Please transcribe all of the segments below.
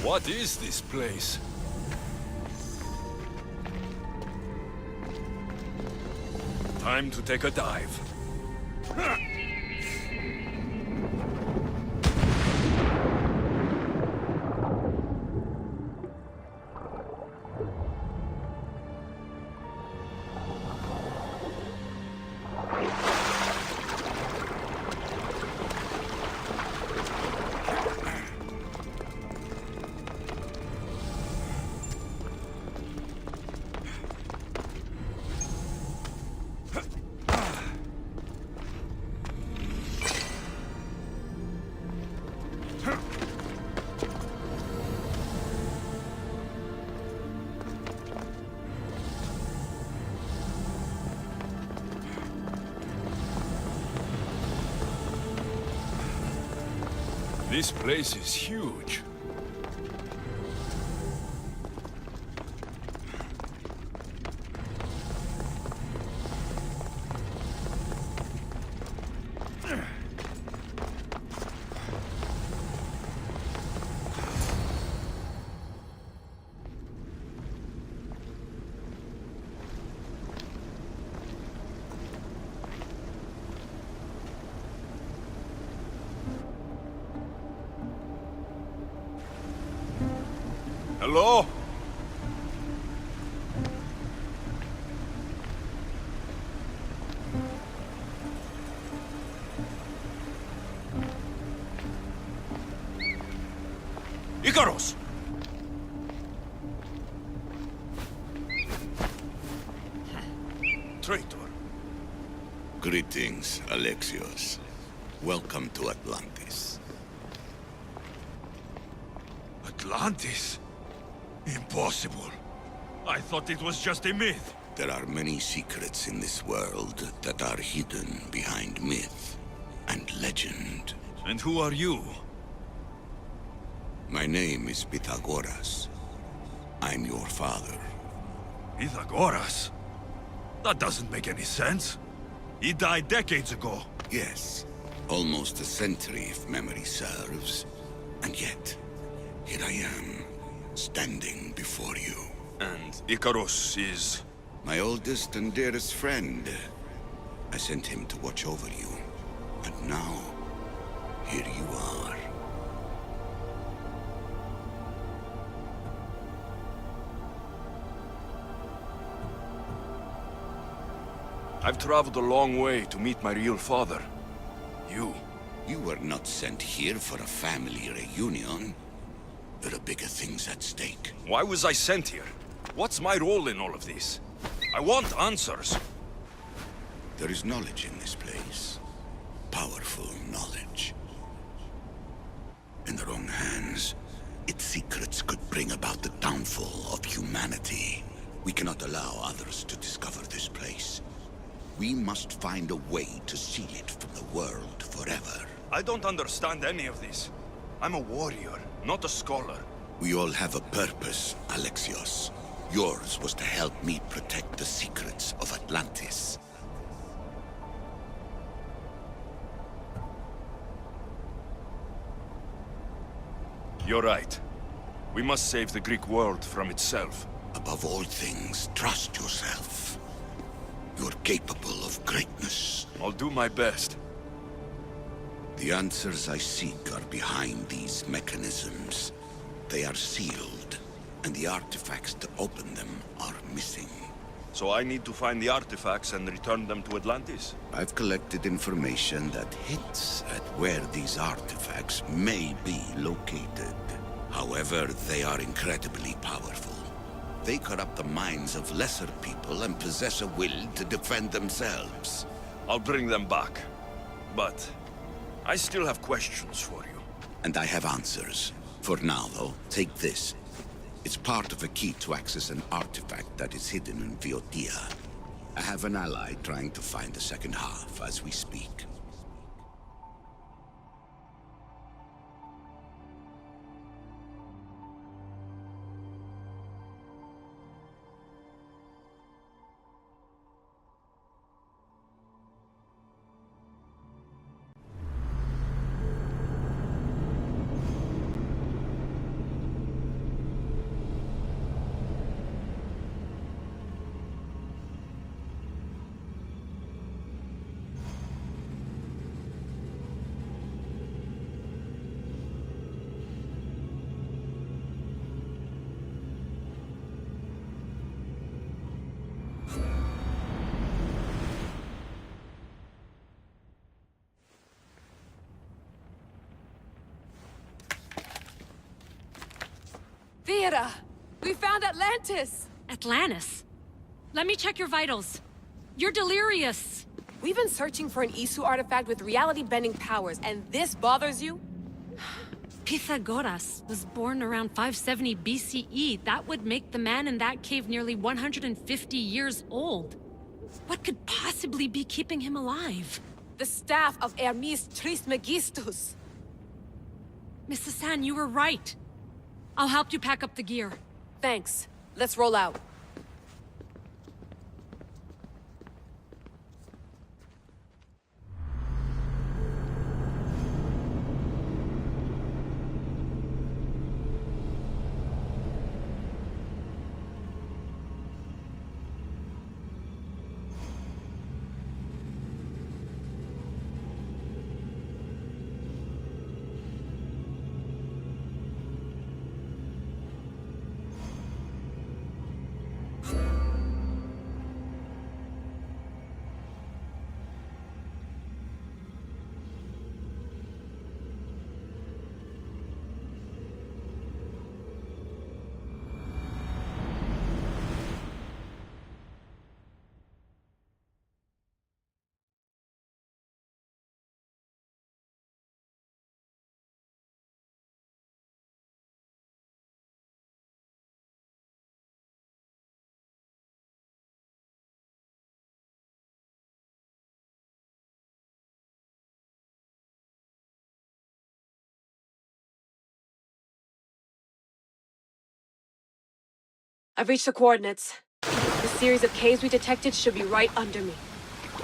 What is this place? Time to take a dive. This place is huge. Hello? Icarus! Traitor. Greetings, Alexios. Welcome to Atlantis. Atlantis? Impossible. I thought it was just a myth. There are many secrets in this world that are hidden behind myth and legend. And who are you? My name is Pythagoras. I'm your father. Pythagoras? That doesn't make any sense. He died decades ago. Yes, almost a century if memory serves. And yet, here I am, standing before you. And Icarus is... My oldest and dearest friend. I sent him to watch over you. And now, here you are. I've traveled a long way to meet my real father. You were not sent here for a family reunion. There are bigger things at stake. Why was I sent here? What's my role in all of this? I want answers. There is knowledge in this place. Powerful knowledge. In the wrong hands, its secrets could bring about the downfall of humanity. We cannot allow others to discover this place. We must find a way to seal it from the world forever. I don't understand any of this. I'm a warrior, not a scholar. We all have a purpose, Alexios. Yours was to help me protect the secrets of Atlantis. You're right. We must save the Greek world from itself. Above all things, trust yourself. You're capable of greatness. I'll do my best. The answers I seek are behind these mechanisms. They are sealed, and the artifacts to open them are missing. So I need to find the artifacts and return them to Atlantis? I've collected information that hints at where these artifacts may be located. However, However, they are incredibly powerful. They corrupt the minds of lesser people and possess a will to defend themselves. I'll bring them back. But I still have questions for you. And I have answers. For now, though, take this. It's part of a key to access an artifact that is hidden in Viotia. I have an ally trying to find the second half as we speak. Vera! We found Atlantis! Atlantis? Let me check your vitals. You're delirious. We've been searching for an Isu artifact with reality-bending powers, and this bothers you? Pythagoras was born around 570 BCE. That would make the man in that cave nearly 150 years old. What could possibly be keeping him alive? The staff of Hermes Trismegistus! Mrs. San, you were right. I'll help you pack up the gear. Thanks. Let's roll out. I've reached the coordinates. The series of caves we detected should be right under me.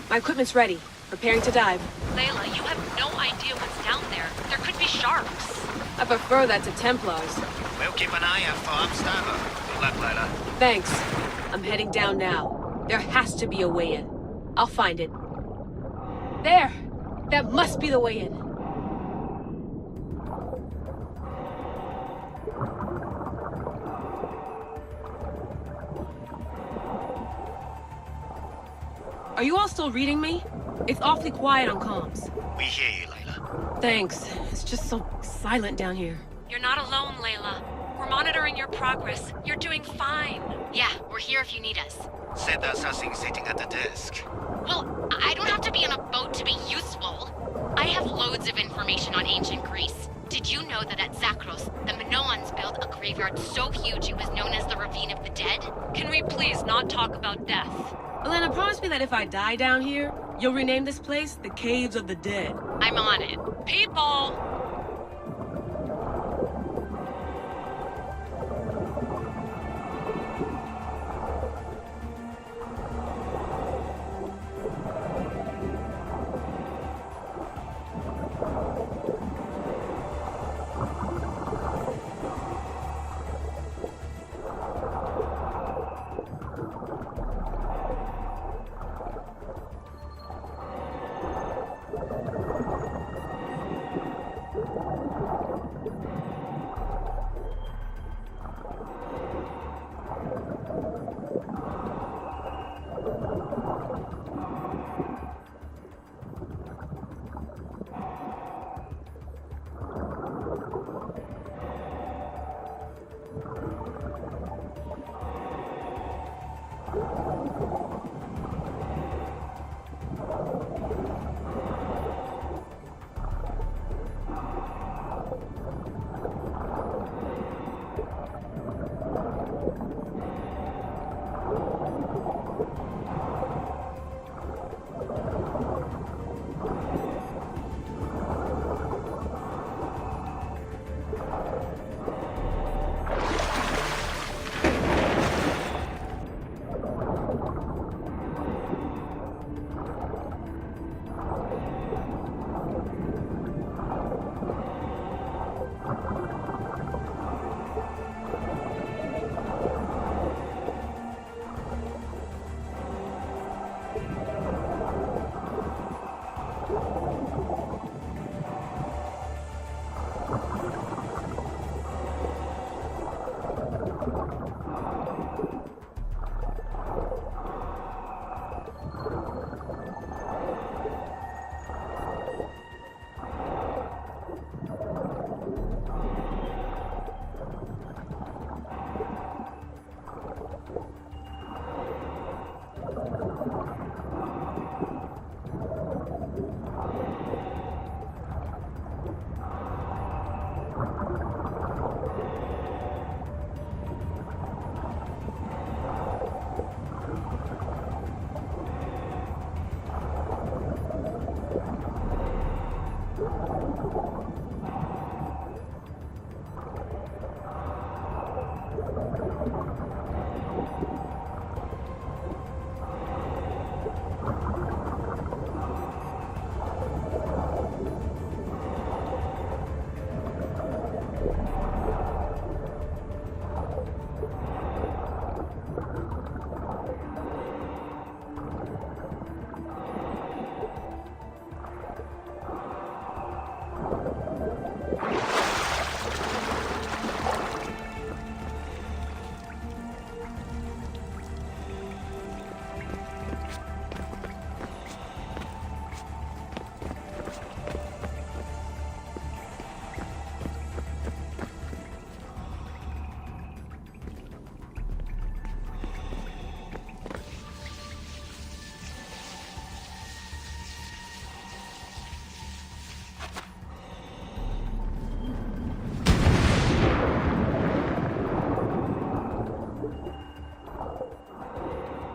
My equipment's ready. Preparing to dive. Layla, you have no idea what's down there. There could be sharks. I prefer that to Templars. We'll keep an eye out for Amsterdam. Good luck, Layla. Thanks. I'm heading down now. There has to be a way in. I'll find it. There! That must be the way in. Are you all still reading me? It's awfully quiet on comms. We hear you, Layla. Thanks. It's just so silent down here. You're not alone, Layla. We're monitoring your progress. You're doing fine. Yeah, we're here if you need us. Said there's something sitting at the desk. Well, I don't have to be on a boat to be useful. I have loads of information on ancient Greece. Did you know that at Zakros, the Minoans built a graveyard so huge it was known as the Ravine of the Dead? Can we please not talk about death? Elena, promise me that if I die down here, you'll rename this place the Caves of the Dead. I'm on it. People!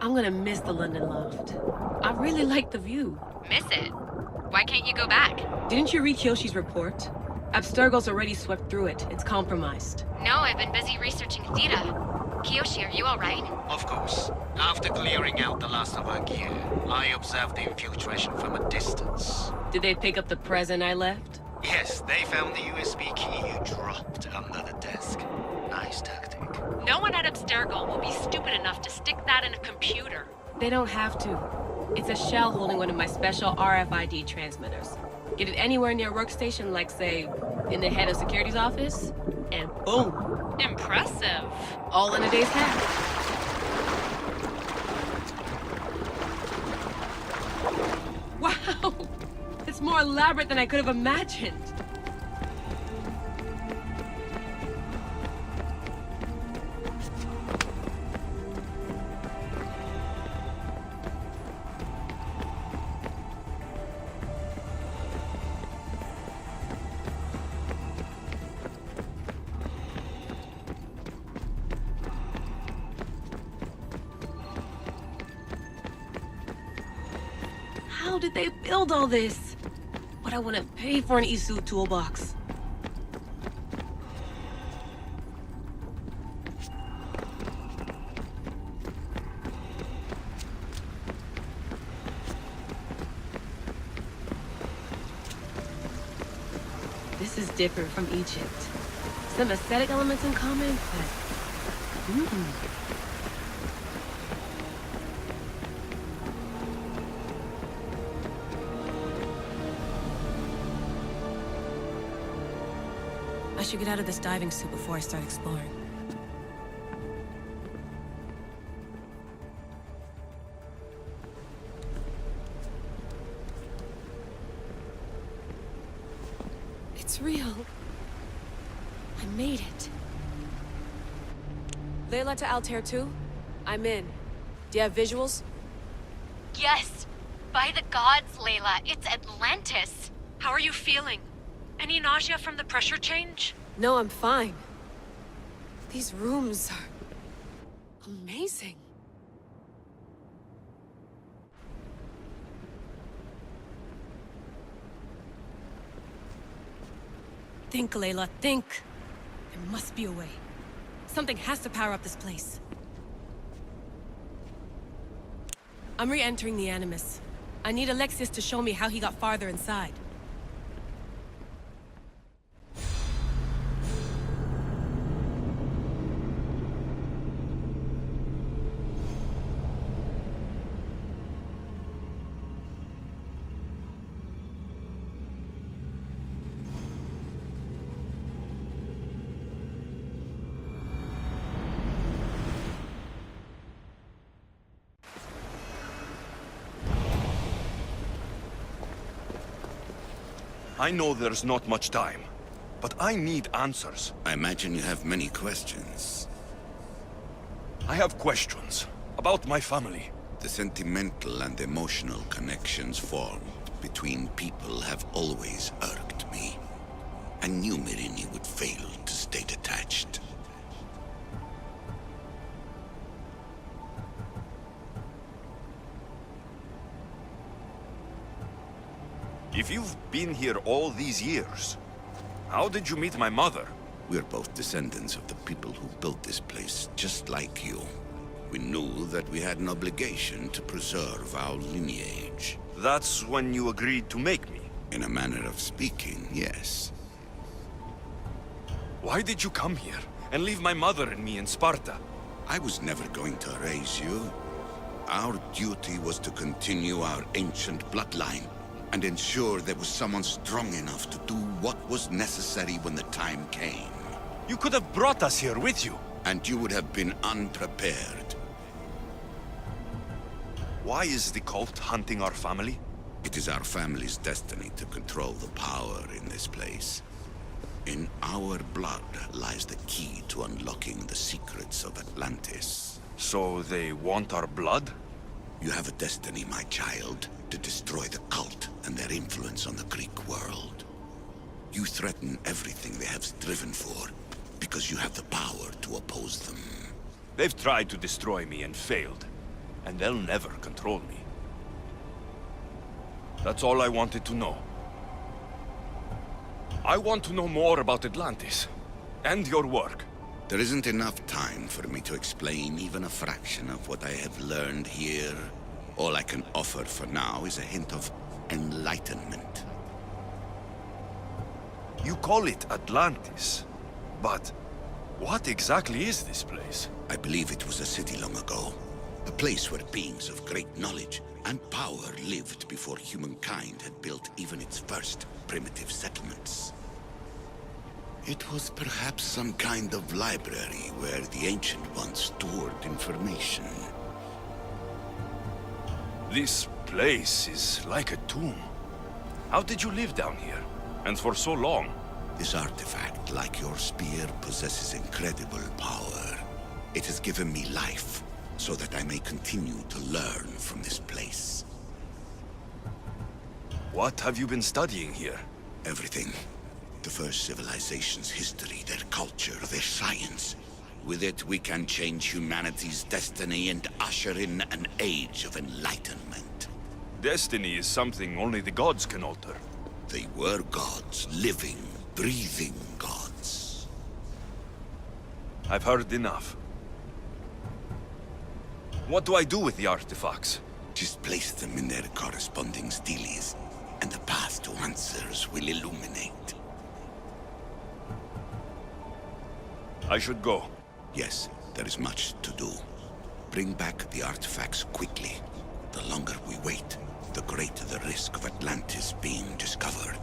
I'm gonna miss the London loft. I really like the view. Miss it? Why can't you go back? Didn't you read Kyoshi's report? Abstergo's already swept through it. It's compromised. No, I've been busy researching Theta. Kiyoshi, are you alright? Of course. After clearing out the last of our gear, I observed the infiltration from a distance. Did they pick up the present I left? Yes, they found the USB key you dropped under the desk. Nice tactic. No one at Abstergo will be stupid enough to stick that in a computer. They don't have to. It's a shell holding one of my special RFID transmitters. Get it anywhere near a workstation, like, say, in the head of security's office, and boom. Impressive. All in a day's hack. Wow! It's more elaborate than I could have imagined. How did they build all this? What I want to pay for an Isu toolbox. This is different from Egypt. Some aesthetic elements in common, but... I should get out of this diving suit before I start exploring. It's real. I made it. Layla to Altair 2? I'm in. Do you have visuals? Yes! By the gods, Layla, it's Atlantis! How are you feeling? Any nausea from the pressure change? No, I'm fine. These rooms are... amazing. Think, Layla, think. There must be a way. Something has to power up this place. I'm re-entering the Animus. I need Alexius to show me how he got farther inside. I know there's not much time, but I need answers. I imagine you have many questions. I have questions about my family. The sentimental and emotional connections formed between people have always irked me. I knew Mirini would fail to stay detached. If you've been here all these years, how did you meet my mother? We're both descendants of the people who built this place, just like you. We knew that we had an obligation to preserve our lineage. That's when you agreed to make me. In a manner of speaking, yes. Why did you come here and leave my mother and me in Sparta? I was never going to erase you. Our duty was to continue our ancient bloodline and ensure there was someone strong enough to do what was necessary when the time came. You could have brought us here with you. And you would have been unprepared. Why is the cult hunting our family? It is our family's destiny to control the power in this place. In our blood lies the key to unlocking the secrets of Atlantis. So they want our blood? You have a destiny, my child, to destroy the cult and their influence on the Greek world. You threaten everything they have striven for, because you have the power to oppose them. They've tried to destroy me and failed. and they'll never control me. That's all I wanted to know. I want to know more about Atlantis, and your work. There isn't enough time for me to explain even a fraction of what I have learned here. All I can offer for now is a hint of enlightenment. You call it Atlantis, but what exactly is this place? I believe it was a city long ago. A place where beings of great knowledge and power lived before humankind had built even its first primitive settlements. It was perhaps some kind of library where the Ancient Ones stored information. This place is like a tomb. How did you live down here? And for so long? This artifact, like your spear, possesses incredible power. It has given me life, so that I may continue to learn from this place. What have you been studying here? Everything. The first civilization's history, their culture, their science. With it, we can change humanity's destiny and usher in an age of enlightenment. Destiny is something only the gods can alter. They were gods, living, breathing gods. I've heard enough. What do I do with the artifacts? Just place them in their corresponding steles, and the path to answers will illuminate. I should go. Yes, there is much to do. Bring back the artifacts quickly. The longer we wait, the greater the risk of Atlantis being discovered.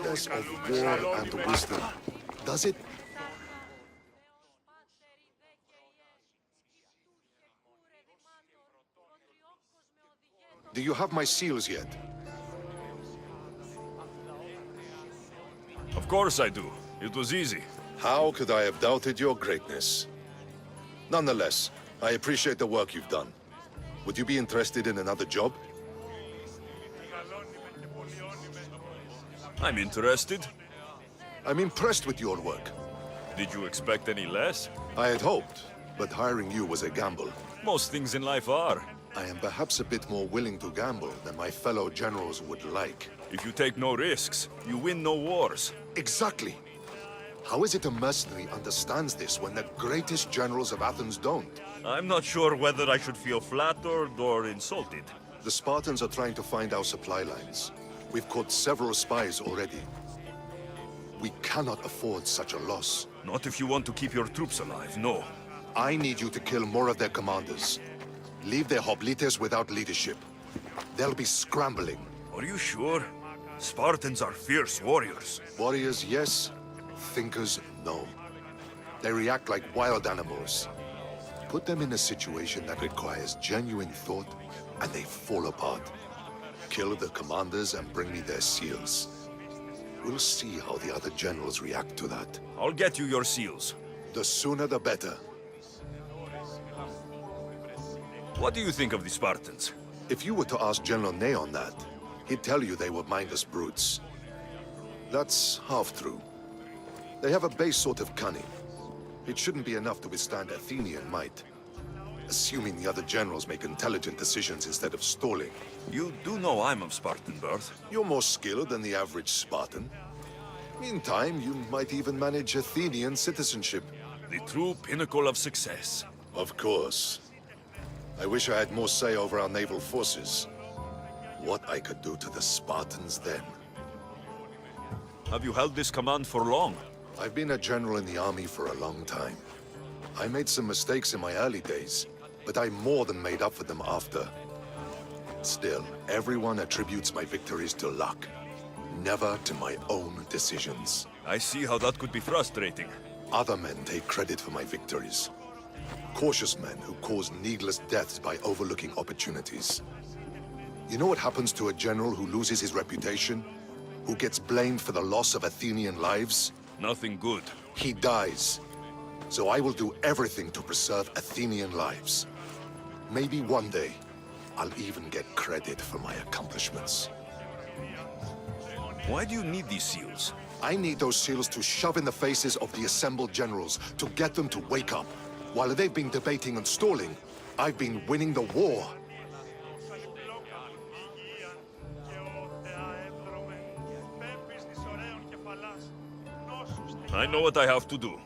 goddess of war and wisdom. Does it? Do you have my seals yet? Of course I do. It was easy. How could I have doubted your greatness? Nonetheless, I appreciate the work you've done. Would you be interested in another job? I'm interested. I'm impressed with your work. Did you expect any less? I had hoped, but hiring you was a gamble. Most things in life are. I am perhaps a bit more willing to gamble than my fellow generals would like. If you take no risks, you win no wars. Exactly. How is it a mercenary understands this when the greatest generals of Athens don't? I'm not sure whether I should feel flattered or insulted. The Spartans are trying to find our supply lines. We've caught several spies already. We cannot afford such a loss. Not if you want to keep your troops alive, no. I need you to kill more of their commanders. Leave their hoplites without leadership. They'll be scrambling. Are you sure? Spartans are fierce warriors. Warriors, yes. Thinkers, no. They react like wild animals. Put them in a situation that requires genuine thought, and they fall apart. Kill the commanders and bring me their seals. We'll see how the other generals react to that. I'll get you your seals. The sooner the better. What do you think of the Spartans? If you were to ask General Neon that, he'd tell you they were mindless brutes. That's half true. They have a base sort of cunning. It shouldn't be enough to withstand Athenian might. Assuming the other generals make intelligent decisions instead of stalling. You do know I'm of Spartan birth. You're more skilled than the average Spartan. In time, you might even manage Athenian citizenship. The true pinnacle of success. Of course. I wish I had more say over our naval forces. What I could do to the Spartans then. Have you held this command for long? I've been a general in the army for a long time. I made some mistakes in my early days, but I more than made up for them after. Still, everyone attributes my victories to luck, never to my own decisions. I see how that could be frustrating. Other men take credit for my victories. Cautious men who cause needless deaths by overlooking opportunities. You know what happens to a general who loses his reputation? Who gets blamed for the loss of Athenian lives? Nothing good. He dies. So I will do everything to preserve Athenian lives. Maybe one day, I'll even get credit for my accomplishments. Why do you need these seals? I need those seals to shove in the faces of the assembled generals, to get them to wake up. While they've been debating and stalling, I've been winning the war. I know what I have to do.